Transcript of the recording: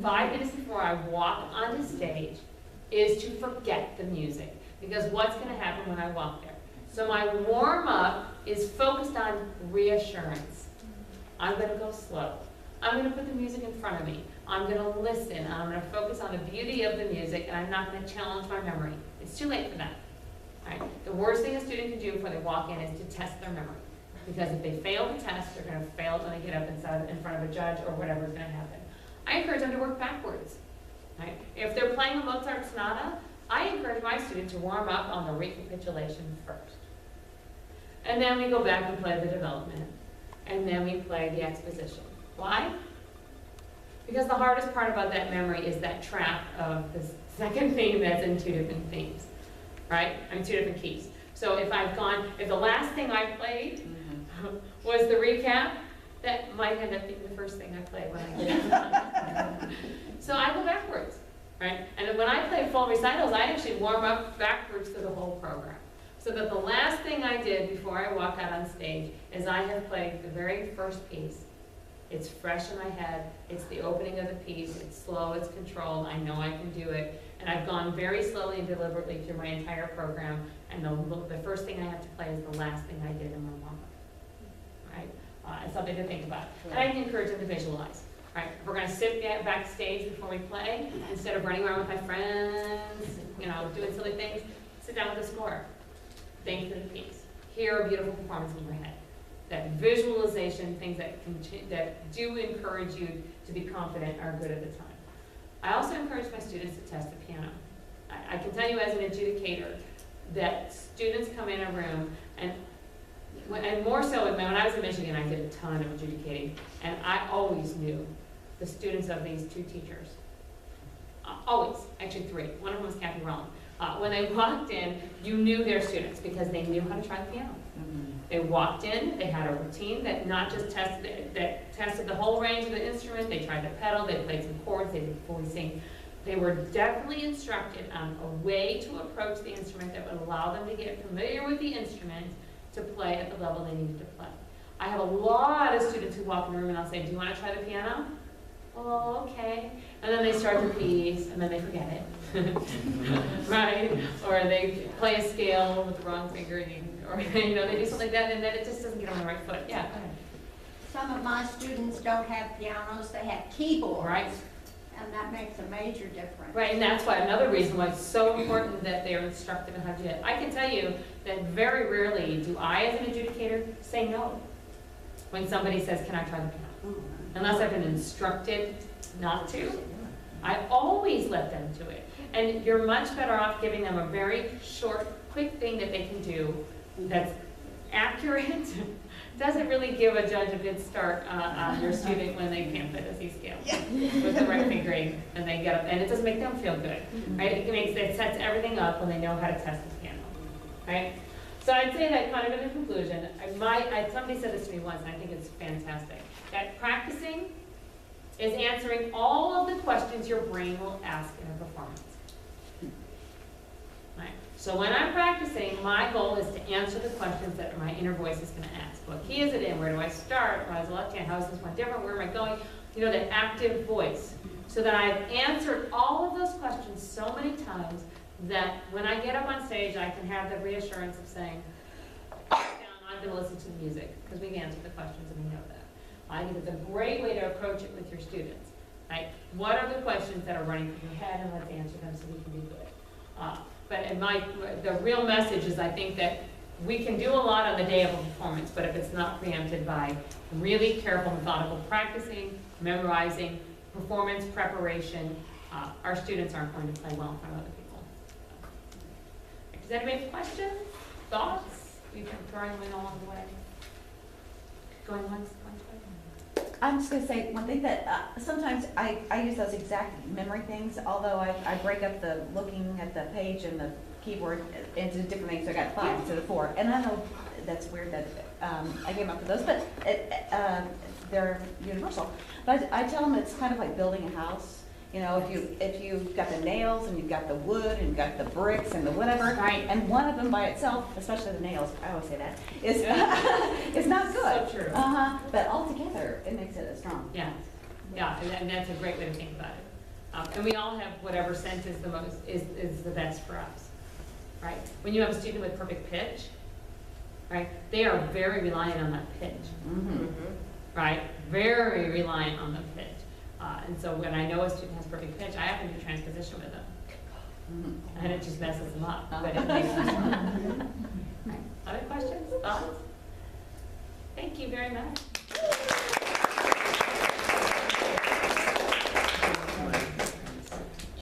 5 minutes before I walk onto stage is to forget the music. Because what's going to happen when I walk there? So my warm-up is focused on reassurance. I'm going to go slow. I'm going to put the music in front of me. I'm going to listen. I'm going to focus on the beauty of the music, and I'm not going to challenge my memory. It's too late for that. Right? The worst thing a student can do before they walk in is to test their memory. Because if they fail the test, they're going to fail when they get up in front of a judge or whatever is going to happen. I encourage them to work backwards. Right? If they're playing a Mozart sonata, I encourage my students to warm up on the recapitulation first. And then we go back and play the development. And then we play the exposition. Why? Because the hardest part about that memory is that trap of the second theme that's in 2 different themes. Right? I mean, 2 different keys. So if the last thing I played was the recap, that might end up being the first thing I play when I get up. So I go backwards, right? And when I play full recitals, I actually warm up backwards to the whole program. So that the last thing I did before I walk out on stage is I have played the very first piece. It's fresh in my head. It's the opening of the piece. It's slow, it's controlled. I know I can do it. And I've gone very slowly and deliberately through my entire program. And the first thing I have to play is the last thing I did in my warm-up. Right? It's something to think about. And I encourage them to visualize. Right? If we're going to sit backstage before we play, instead of running around with my friends, doing silly things, sit down with the score. Think through the piece. Hear a beautiful performance in your head. That visualization, things that do encourage you to be confident are good at the time. I also encourage my students to test the piano. I can tell you as an adjudicator that students come in a room, and more so when I was in Michigan, I did a ton of adjudicating, and I always knew the students of these 2 teachers. Always, actually 3. One of them was Kathy Rowland. When they walked in, you knew their students because they knew how to try the piano. They walked in, they had a routine that not just tested the whole range of the instrument, they tried the pedal, they played some chords, they did voicing. They were definitely instructed on a way to approach the instrument that would allow them to get familiar with the instrument to play at the level they needed to play. I have a lot of students who walk in the room and I'll say, do you want to try the piano? Oh, okay. And then they start the piece and then they forget it. Right? Or they play a scale with the wrong finger or they do something like that and then it just doesn't get on the right foot. Yeah, go ahead. Some of my students don't have pianos, they have keyboards. Right. And that makes a major difference. Right, and that's why another reason why it's so important that they're instructed on how to do it. I can tell you that very rarely do I, as an adjudicator, say no when somebody says, can I try the piano? Unless I've been instructed not to. I always let them do it. And you're much better off giving them a very short, quick thing that they can do that's accurate. Doesn't really give a judge a good start on your student when they can't play the C scale with the right fingering and they get up, and it doesn't make them feel good, right? It sets everything up when they know how to test the piano, right? So I'd say that kind of in conclusion, somebody said this to me once, and I think it's fantastic, that practicing is answering all of the questions your brain will ask in a performance. Right? So when I'm practicing, my goal is to answer the questions that my inner voice is going to ask. What key is it in? Where do I start? Why is the left hand? How is this one different? Where am I going? That active voice. So that I've answered all of those questions so many times that when I get up on stage, I can have the reassurance of saying, I'm going to listen to the music, because we've answered the questions and we know that. I think it's a great way to approach it with your students. Right? What are the questions that are running through your head, and let's answer them so we can be good. But the real message is I think that we can do a lot on the day of a performance, but if it's not preempted by really careful, methodical practicing, memorizing, performance preparation, our students aren't going to play well in front of other people. Does anybody have questions? Thoughts? We've been throwing them in along the way. Going once, going twice. I'm just going to say one thing that sometimes I use those exact memory things, although I break up the looking at the page and the keyboard into different things. So I got 5 instead of 4. And I know that's weird that I came up with those, but they're universal. But I tell them it's kind of like building a house. If you've got the nails and you've got the wood and you've got the bricks and the whatever, right. And one of them by itself, especially the nails, I always say that, is not good. So true. But all together, it makes it strong. Yeah, and that's a great way to think about it. And we all have whatever sense is the most, is the best for us, right? When you have a student with perfect pitch, right, they are very reliant on that pitch, right? Very reliant on the pitch. And so when I know a student has perfect pitch, I often do transposition with them. And it just messes them up, but it makes them smart. Right. Other questions, thoughts? Thank you very much.